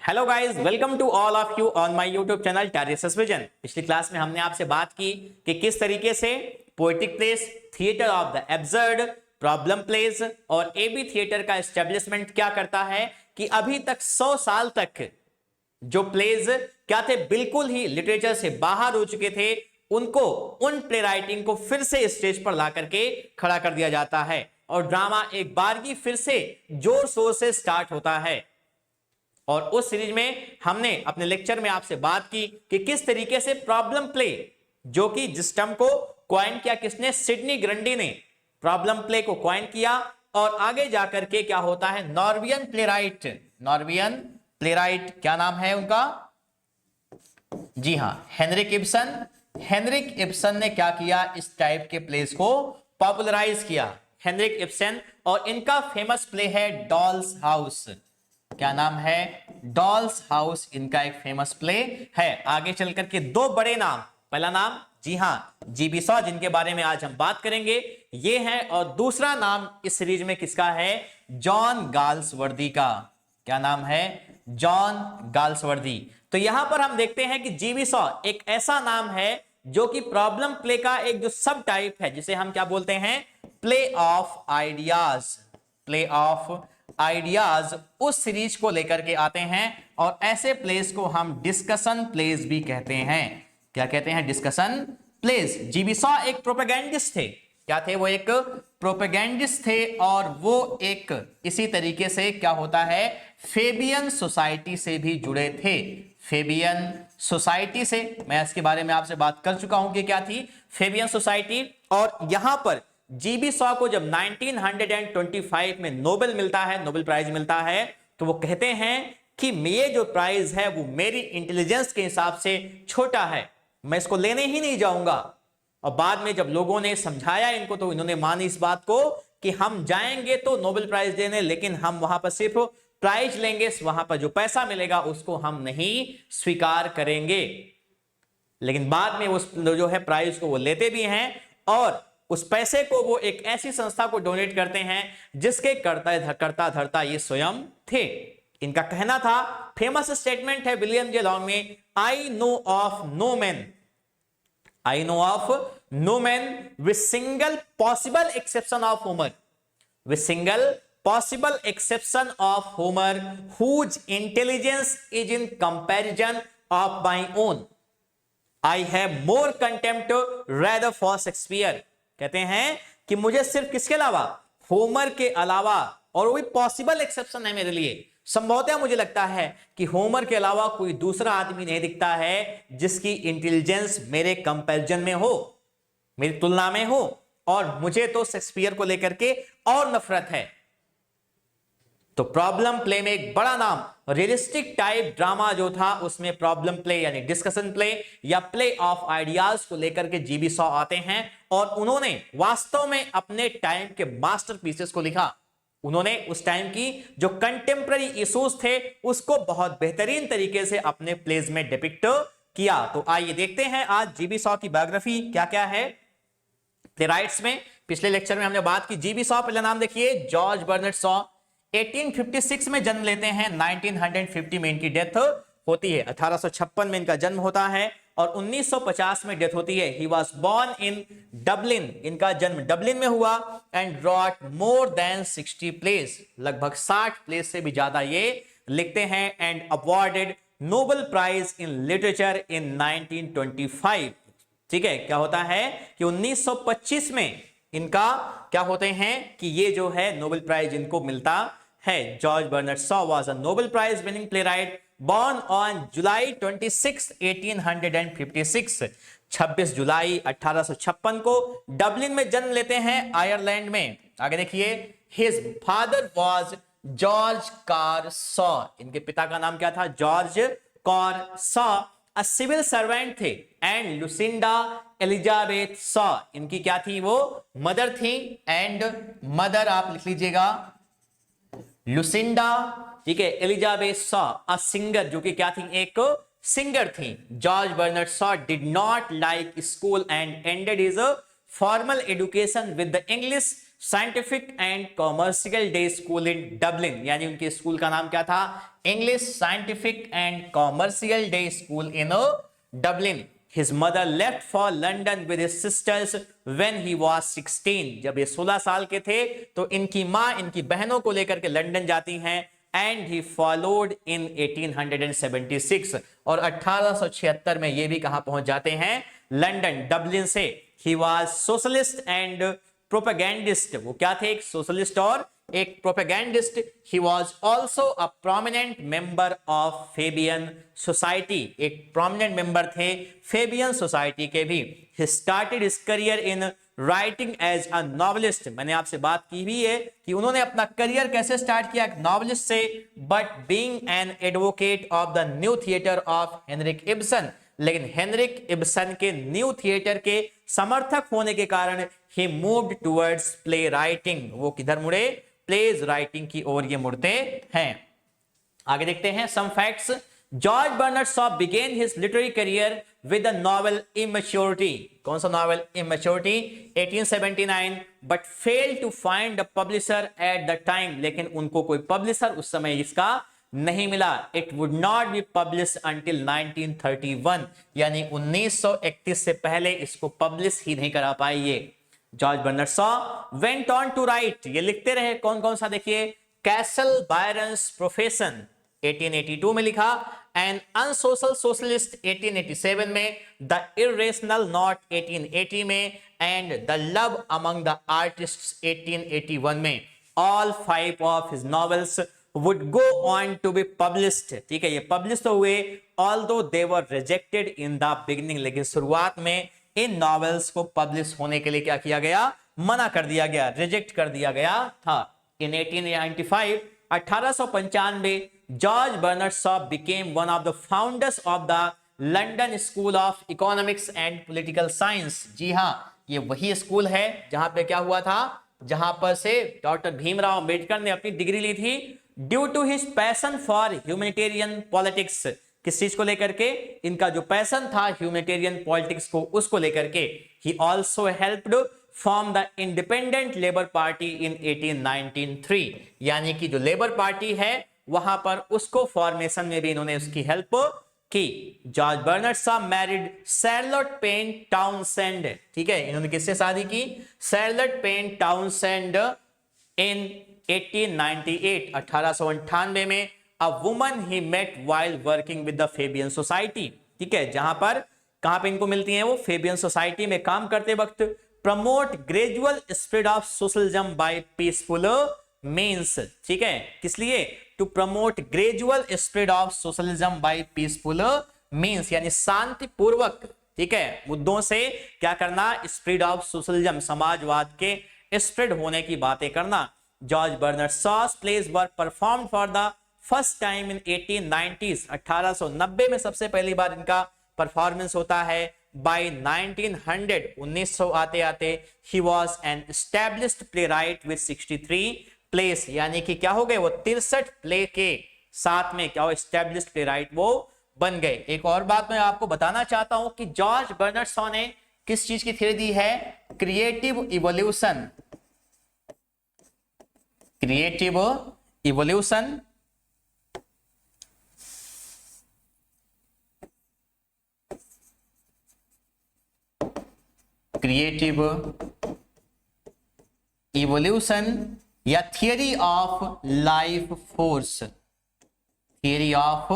Hello guys, welcome to all of you on my YouTube channel Teresa's Vision. पिछली class में हमने आपसे बात की कि किस तरीके से poetic plays, theatre of the absurd, problem plays और एबी थिएटर का एस्टेब्लिशमेंट क्या करता है कि अभी तक 100 साल तक जो प्लेज क्या थे, बिल्कुल ही लिटरेचर से बाहर हो चुके थे, उनको उन प्ले राइटिंग को फिर से स्टेज पर ला करके खड़ा कर दिया जाता है और ड्रामा एक बार की फिर से जोर शोर से स्टार्ट होता है। और उस सीरीज में हमने अपने लेक्चर में आपसे बात की कि किस तरीके से प्रॉब्लम प्ले, जो कि जिस टर्म को कॉइन किया किसने, सिडनी ग्रंडी ने प्रॉब्लम प्ले को कॉइन किया और आगे जाकर के क्या होता है, नॉर्वियन प्लेराइट क्या नाम है उनका, जी हां, हेनरिक इब्सन ने क्या किया, इस टाइप के प्लेस को पॉपुलराइज किया, हेनरिक इब्सन। और इनका फेमस प्ले है डॉल्स हाउस। क्या नाम है, डॉल्स हाउस, इनका एक फेमस प्ले है। आगे चल करके दो बड़े नाम, पहला नाम जी हां जीबी शॉ, जिनके बारे में आज हम बात करेंगे, ये है, और दूसरा नाम इस सीरीज में किसका है, जॉन गाल्सवर्दी का। क्या नाम है, जॉन गाल्सवर्दी। तो यहां पर हम देखते हैं कि जीबी शॉ एक ऐसा नाम है जो कि प्रॉब्लम प्ले का एक जो सब टाइप है, जिसे हम क्या बोलते हैं, प्ले ऑफ आइडियाज, उस सीरीज को लेकर के आते हैं। और ऐसे प्लेस को हम डिस्कशन प्लेस भी कहते हैं। क्या कहते हैं, डिस्कशन प्लेस। जीबी शॉ एक प्रोपेगेंडिस्ट थे। क्या थे वो, एक प्रोपेगेंडिस्ट थे, और वो एक इसी तरीके से क्या होता है, फेबियन सोसाइटी से भी जुड़े थे। फेबियन सोसाइटी से मैं इसके बारे में आपसे बात कर चुका हूं कि क्या थी फेबियन सोसाइटी। और यहां पर जीबी शॉ को जब 1925 में नोबेल मिलता है, नोबेल प्राइज मिलता है, तो वो कहते हैं कि ये जो प्राइज है वो मेरी इंटेलिजेंस के हिसाब से छोटा है, मैं इसको लेने ही नहीं जाऊंगा। और बाद में जब लोगों ने समझाया इनको, तो इन्होंने मानी इस बात को कि हम जाएंगे तो नोबेल प्राइज देने, लेकिन हम वहां पर सिर्फ प्राइज लेंगे, वहां पर जो पैसा मिलेगा उसको हम नहीं स्वीकार करेंगे। लेकिन बाद में उस जो है प्राइज को वो लेते भी हैं, और उस पैसे को वो एक ऐसी संस्था को डोनेट करते हैं जिसके करता धरता ये स्वयं थे। इनका कहना था, फेमस स्टेटमेंट है विलियम जे लॉन्ग में, I know of no man with single possible exception of Homer whose intelligence is in comparison of my own. I have more contempt rather for Shakespeare. कहते हैं कि मुझे सिर्फ किसके अलावा, Homer के अलावा, और वो भी पॉसिबल एक्सेप्शन है मेरे लिए, संभवतः मुझे लगता है कि होमर के अलावा कोई दूसरा आदमी नहीं दिखता है जिसकी इंटेलिजेंस मेरे कंपैरिजन में हो, मेरी तुलना में हो, और मुझे तो शेक्सपियर को लेकर के और नफरत है। तो प्रॉब्लम प्ले में एक बड़ा नाम, रियलिस्टिक टाइप ड्रामा जो था, उसमें प्रॉब्लम प्ले यानी डिस्कशन प्ले या प्ले ऑफ आइडियाज को लेकर के जीबी शॉ आते हैं, और उन्होंने वास्तव में अपने टाइम के मास्टरपीसेस को लिखा। उन्होंने उस टाइम की जो कंटेम्पररी इश्यूज थे उसको बहुत बेहतरीन तरीके से अपने प्लेज में डिपिक्ट किया। तो आइए देखते हैं आज जीबी शॉ की बायोग्राफी क्या क्या है प्लेराइट्स में। पिछले लेक्चर में हमने बात की जीबी शॉ, पहला नाम देखिए जॉर्ज बर्नार्ड शॉ, 1856 में जन्म लेते हैं, 1950 में इनकी डेथ होती है। 1856 में इनका जन्म होता है और 1950 में डेथ होती है। He was born in Dublin, इनका जन्म डबलिन में हुआ, and wrote more than 60 plays, लगभग 60 प्लेस से भी ज्यादा ये लिखते हैं, and awarded Nobel prize in literature in 1925। ठीक है, क्या होता है कि 1925 में इनका क्या होते हैं कि ये जो है नोबेल प्राइज इनको मिलता है। George Bernard Shaw was a Nobel prize winning playwright, born on July 26, 1856, 26 जुलाई 1856 को डबलिन में जन्म लेते हैं, आयरलैंड में। आगे देखिए, his father was George Carr Shaw, इनके पिता का नाम क्या था, George Carr Shaw, a civil servant थे, एंड लुसिंडा एलिजाबेथ शॉ, इनकी क्या थी, वो मदर थी, एंड मदर आप लिख लीजिएगा लुसिंडा, ठीक है, एलिजाबेथ शॉ अ सिंगर, जो कि क्या थी, एक सिंगर थी। George Bernard Shaw did not like school and ended his formal education with the English scientific and commercial day school in Dublin, यानी उनके स्कूल का नाम क्या था? English scientific and commercial day school in Dublin. His mother left for London with his sisters when he was 16. जब ये 16 साल के थे तो इनकी माँ इनकी बहनों को लेकर के लंदन जाती हैं। And he followed in 1876, और 1876 में ये भी कहां पहुंच जाते हैं? लंदन, डबलिन से। He was socialist and propagandist, वो क्या थे? एक सोशलिस्ट और एक propagandist. He was also a prominent member of Fabian Society, एक prominent member थे फेबियन सोसाइटी के भी। He started his career in writing as a novelist, मैंने आपसे बात की भी है कि उन्होंने अपना करियर कैसे स्टार्ट किया? नॉवलिस्ट से। But being an advocate of the new theater of Henrik Ibsen, लेकिन हेनरिक इब्सन के न्यू थिएटर के समर्थक होने के कारण he moved towards play writing, वो किधर मुड़े? प्लेज राइटिंग की ओर ये मुड़ते हैं। आगे देखते हैं some facts. George Bernard Shaw began his literary career with the novel Immaturity. कौन सा novel? Immaturity, 1879, but fail to find the publisher at the time, लेकिन उनको कोई पब्लिशर उस समय इसका नहीं मिला। It would not be publish until 1931, यानी 1931 से पहले इसको पब्लिश ही नहीं करा पाई ये। George Bernard Shaw went on to write, ये लिखते रहे कौन कौन सा? देखिए, कैसल बायरन्स प्रोफेशन 1882 में लिखा, एंड अनसोशल सोशलिस्ट 1887 में, द इर्रेशनल नॉट 1880 में, and the love among the artists 1881 में। All 5 of his novels would go on to be published, ठीक है, ये पब्लिश तो हुए, although they were rejected in the beginning, लेकिन शुरुआत में इन नॉवेल्स को पब्लिश होने के लिए क्या किया गया? मना कर दिया गया, रिजेक्ट कर दिया गया था। In 1895, 1895, George Bernard Shaw became one of the founders of the London School of Economics and Political Science। जी हाँ, ये वही स्कूल है जहां पे क्या हुआ था? जहां पर से डॉक्टर भीमराव अंबेडकर ने अपनी डिग्री ली थी। Due to his passion for humanitarian politics, किस चीज को लेकर के? इनका जो पैशन था ह्यूमैनिटेरियन पॉलिटिक्स को, उसको लेकर के। He also helped form the independent labour party इन 1893, यानी कि जो लेबर पार्टी है वहां पर उसको फॉर्मेशन में भी इन्होंने उसकी हेल्प की। George Bernard Shaw married Charlotte Payne Townshend, ठीक है, इन्होंने किससे शादी की? शैर्लोट पेन टाउनसेंड इन 1898, 1898 में। A woman he met while working with the Fabian Society, ठीक है, जहां पर कहां पे इनको मिलती हैं? वो फेबियन सोसाइटी में काम करते वक्त। Promote gradual spread of socialism by peaceful means, ठीक है, किस लिए? To promote gradual spread of socialism by peaceful means, यानी शांतिपूर्वक, ठीक है, मुद्दों से क्या करना? स्प्रेड ऑफ सोशलिज्म, समाजवाद के स्प्रेड होने की बातें करना। George Bernard Shaw's plays were performed for the first time in 1890s, 1890 में सबसे पहली बार इनका परफॉर्मेंस होता है। By 1900, 1900 आते आते, he was an established playwright with 63 plays, यानी कि क्या हो गए? वो 63 प्ले के साथ में क्या हो? established playwright वो बन गए। एक और बात मैं आपको बताना चाहता हूं कि जॉर्ज बर्नार्ड शॉ ने किस चीज की थ्योरी दी है? Creative evolution, creative evolution, creative evolution या theory of life force, theory of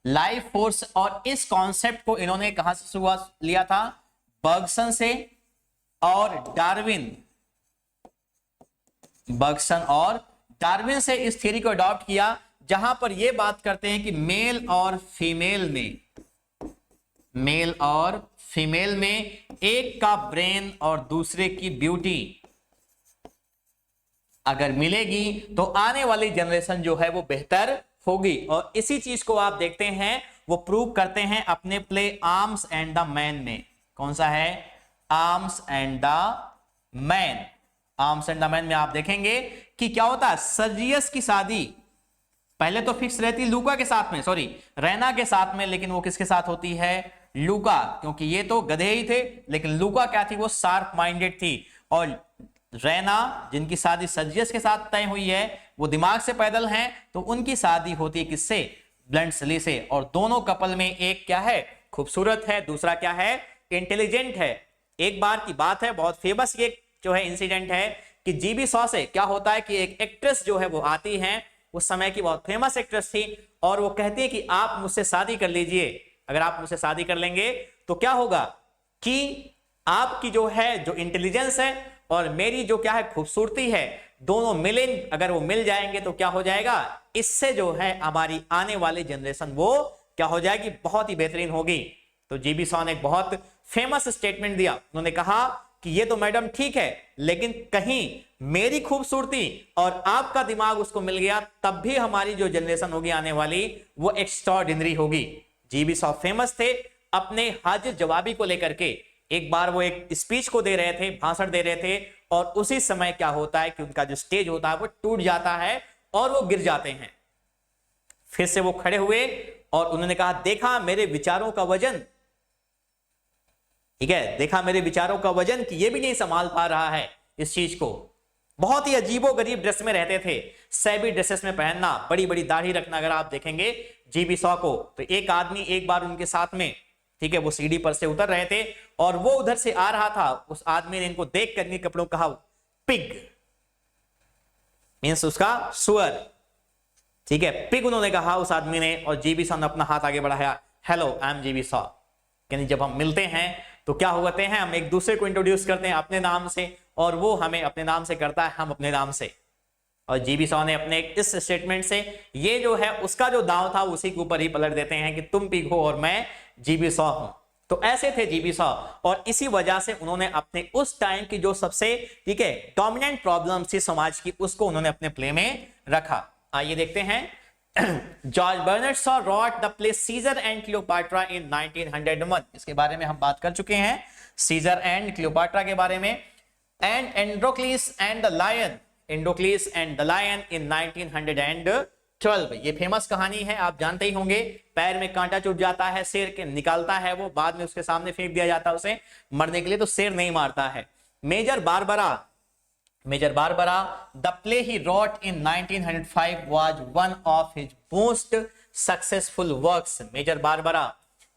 life force. और इस कॉन्सेप्ट को इन्होंने कहां से शुरुआत लिया था? बर्गसन से और डार्विन, बर्गसन और डार्विन से इस थियरी को अडॉप्ट किया, जहां पर यह बात करते हैं कि मेल और फीमेल में, मेल और फीमेल में एक का ब्रेन और दूसरे की ब्यूटी अगर मिलेगी तो आने वाली जनरेशन जो है वो बेहतर होगी। और इसी चीज को आप देखते हैं, वो प्रूव करते हैं अपने play arms and the man में। कौन सा है? Arms and the man. Arms and the man में आप देखेंगे कि क्या होता है? सर्जियस की शादी पहले तो फिक्स रहती लूका के साथ में, सॉरी रैना के साथ में, लेकिन वो किसके साथ होती है? लूका, क्योंकि ये तो गधे ही थे, लेकिन लूका क्या थी? वो शार्प माइंडेड थी। और रैना, जिनकी शादी सर्जियस के साथ तय हुई है, वो दिमाग से पैदल हैं, तो उनकी शादी होती है किससे? ब्लंटसली से। और दोनों कपल में एक क्या है? खूबसूरत है, दूसरा क्या है? इंटेलिजेंट है। एक बार की बात है, बहुत फेमस ये जो है इंसिडेंट है कि जीबी सॉ से क्या होता है कि एक एक्ट्रेस जो है वो आती है, उस समय की बहुत फेमस एक्ट्रेस थी, और वो कहती है कि आप मुझसे शादी कर लीजिए, अगर आप मुझसे शादी कर लेंगे तो क्या होगा कि आपकी जो है जो इंटेलिजेंस है और मेरी जो क्या है खूबसूरती है, दोनों मिले, अगर वो मिल जाएंगे तो क्या हो जाएगा? इससे जो है हमारी आने वाली जनरेशन वो क्या हो जाएगी? बहुत ही बेहतरीन होगी। तो जीबी सॉ ने एक बहुत फेमस स्टेटमेंट दिया। उन्होंने कहा कि ये तो मैडम ठीक है, लेकिन कहीं मेरी खूबसूरती और आपका दिमाग उसको मिल गया, तब भी हमारी जो जनरेशन होगी आने वाली, वो एक्स्ट्राऑर्डिनरी होगी। जीबी सॉ फेमस थे अपने हाजिर जवाबी को लेकर के। एक बार वो एक स्पीच को दे रहे थे, भाषण दे रहे थे, और उसी समय क्या होता है कि उनका जो स्टेज होता है वो टूट जाता है और वो गिर जाते हैं। फिर से वो खड़े हुए और उन्होंने कहा, देखा मेरे विचारों का वजन, ठीक है, देखा मेरे विचारों का वजन कि ये भी नहीं संभाल पा रहा है इस चीज को। बहुत ही अजीबो गरीब ड्रेस में रहते थे, सैबी ड्रेसेस में पहनना, बड़ी बड़ी दाढ़ी रखना। अगर आप देखेंगे जीबी सॉ को, तो एक आदमी एक बार उनके साथ में, ठीक है, वो सीढ़ी पर से उतर रहे थे और वो उधर से आ रहा था। उस आदमी ने इनको देख कर इनके कपड़ों कहा पिग, मींस उसका सुअर, ठीक है, पिग उन्होंने कहा उस आदमी ने। और जीबी सॉ ने अपना हाथ आगे बढ़ाया, hello I am GB saw. यानी जब हम मिलते हैं तो क्या होते हैं, हम एक दूसरे को इंट्रोड्यूस करते हैं अपने नाम से, और वो हमें अपने नाम से करता है, हम अपने नाम से। और जीबी सॉ ने अपने इस स्टेटमेंट से ये जो है उसका जो दांव था उसी के ऊपर ही पलट देते हैं कि तुम पिग हो और मैं जीबी सॉ हूं। तो ऐसे थे जीबी सॉ, और इसी वजह से उन्होंने अपने उस टाइम की जो सबसे, ठीक है, डोमिनेंट प्रॉब्लम थी समाज की, उसको उन्होंने अपने प्ले में रखा। आइए देखते हैं। George Bernard Shaw wrote the play Caesar and Cleopatra in 1901। इसके बारे में हम बात कर चुके हैं, सीजर एंड क्लियोपाट्रा के बारे में। And Androcles and the lion, Androcles and the lion in 1912। ये फेमस कहानी है, आप जानते ही होंगे। पैर में कांटा चुभ जाता है, शेर के निकालता है वो, बाद में उसके सामने फेंक दिया जाता है उसे मरने के लिए, तो शेर नहीं मारता है। Major Barbara, the play he wrote in 1905 was one of his most successful works. Major Barbara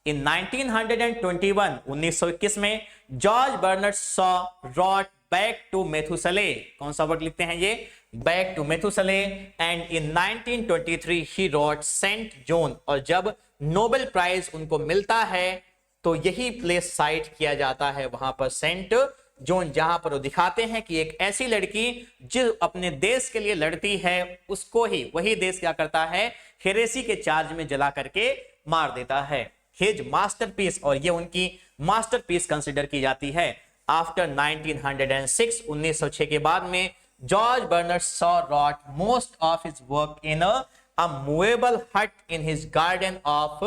in 1921, 1921 में George Bernard Shaw wrote back to Methuselah. कौन सा वर्ड लिखते हैं ये? back to Methuselah. And in 1923 he wrote Saint John. और जब Nobel prize उनको मिलता है तो यही प्ले साइट किया जाता है वहां पर सेंट जोन, जहां पर वो दिखाते हैं कि एक ऐसी लड़की जो अपने देश के लिए लड़ती है, उसको ही वही देश क्या करता है, हेरेसी के चार्ज में जला करके मार देता है। हिज मास्टरपीस, और ये उनकी मास्टरपीस कंसिडर की जाती है। आफ्टर 1906, 1906 के बाद में George Bernard Shaw wrote most of his work in a movable hut in his garden of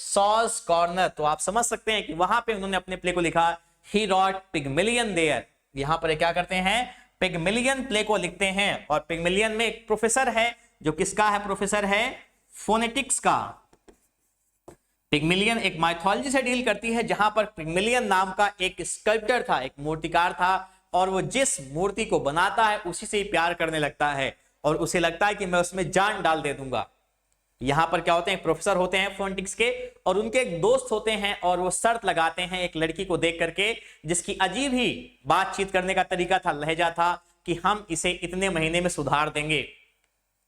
Shaw's Corner. तो आप समझ सकते हैं कि वहां पे उन्होंने अपने प्ले को लिखा, He wrote Pygmalion there. यहां पर क्या करते हैं, पिगमिलियन प्ले को लिखते हैं। और पिगमिलियन में एक प्रोफेसर है, जो किसका है? प्रोफेसर है फोनेटिक्स का। पिगमिलियन एक माइथोलॉजी से डील करती है, जहां पर पिगमिलियन नाम का एक स्कल्प्टर था, एक मूर्तिकार था, और वो जिस मूर्ति को बनाता है उसी से ही प्यार करने लगता है, और उसे लगता है कि मैं उसमें जान डाल दे दूंगा। यहां पर क्या होते हैं, प्रोफेसर होते हैं फोनेटिक्स के, और उनके एक दोस्त होते हैं, और वो शर्त लगाते हैं एक लड़की को देख करके, जिसकी अजीब ही बातचीत करने का तरीका था, लहजा था, कि हम इसे इतने महीने में सुधार देंगे।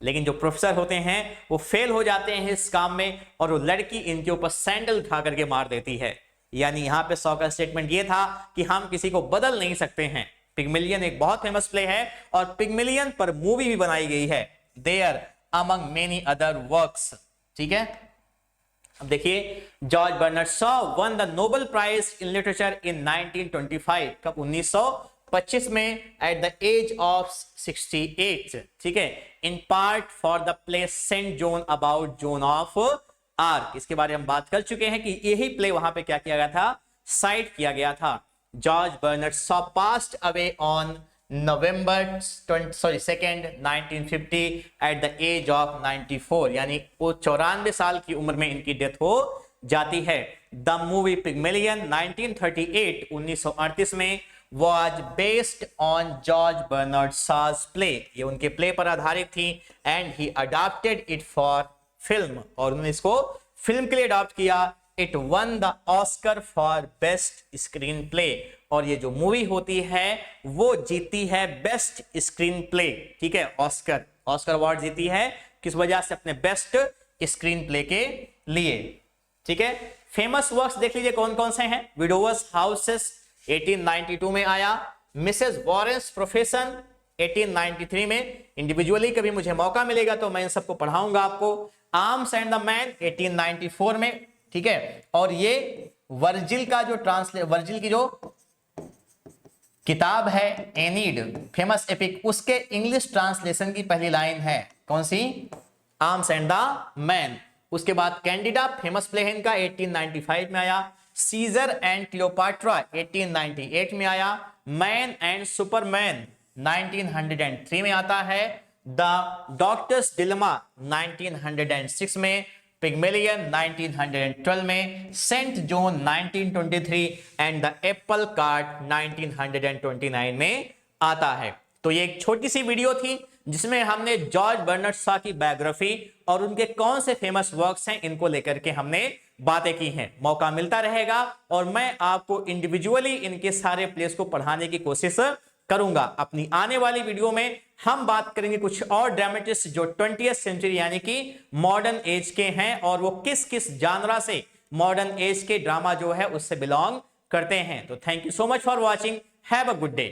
लेकिन जो प्रोफेसर होते हैं वो फेल हो जाते हैं इस काम में, और वो लड़की इनके ऊपर सैंडल उठा करके मार देती है। यानी यहां पे शॉ का स्टेटमेंट ये था कि हम किसी को बदल नहीं सकते हैं। पिगमिलियन एक बहुत फेमस प्ले है, और पिगमिलियन पर मूवी भी बनाई गई है, there among many other works। ठीक है, अब देखिए, George Bernard Shaw won the Nobel prize in literature in 1925। कब? 1925 में, एट द एज ऑफ 68। ठीक है, in part for the play Saint Joan about Joan of Arc. इसके बारे में हम बात कर चुके हैं कि यही प्ले वहां पे क्या किया गया था, साइट किया गया था। George Bernard Shaw passed away on November 2nd, 1950 at the age of 94। यानी वो 94 साल की उम्र में इनकी डेथ हो जाती है। द मूवी पिगमिलियन 1938, 1938 में was based on George Bernard Shaw's play. ये उनके प्ले पर आधारित थी and he adapted it for film. और उन्होंने इसको फिल्म के लिए अडॉप्ट किया. It won the Oscar for Best Screenplay. और ये जो मूवी होती है वो जीती है बेस्ट स्क्रीन प्ले. ठीक है, ऑस्कर अवार्ड जीती है किस वजह से? अपने बेस्ट स्क्रीन प्ले के लिए. ठीक है, फेमस वर्क्स देख लीजिए कौन कौन से हैं. विडोवर्स हाउसेस 1892 में आया. मिसेस वॉरेंस प्रोफेशन 1893 में. इंडिविजुअली कभी मुझे मौका मिलेगा तो मैं इन सबको पढ़ाऊंगा आपको. आर्म्स एंड द मैन 1894 में. ठीक है, और ये वर्जिल की जो किताब है एनीड, फेमस एपिक, उसके इंग्लिश ट्रांसलेशन की पहली लाइन है. कौन सी? Arms and the man. उसके बाद कैंडिडा फेमस प्ले है इनका 1895 में आया. सीजर एंड क्लियोपाट्रा 1898 में आया. मैन एंड सुपरमैन 1903 में आता है. द डॉक्टर्स डिलेमा 1906 में. पिग्मेलियन 1912 में. Saint Joan 1923 and the apple cart 1929 में आता है. तो ये एक छोटी सी वीडियो थी जिसमें हमने जॉर्ज बर्नार्ड शॉ की बायोग्राफी और उनके कौन से फेमस वर्क्स हैं इनको लेकर के हमने बातें की हैं. मौका मिलता रहेगा और मैं आपको इंडिविजुअली इनके सारे प्लेस को पढ़ाने की कोशिश करूंगा. अपनी आने वाली वीडियो में हम बात करेंगे कुछ और ड्रामेटिस्ट जो 20th सेंचुरी यानी कि मॉडर्न एज के हैं और वो किस किस जानरा से मॉडर्न एज के ड्रामा जो है उससे बिलोंग करते हैं. तो thank you so much for watching. Have a good day.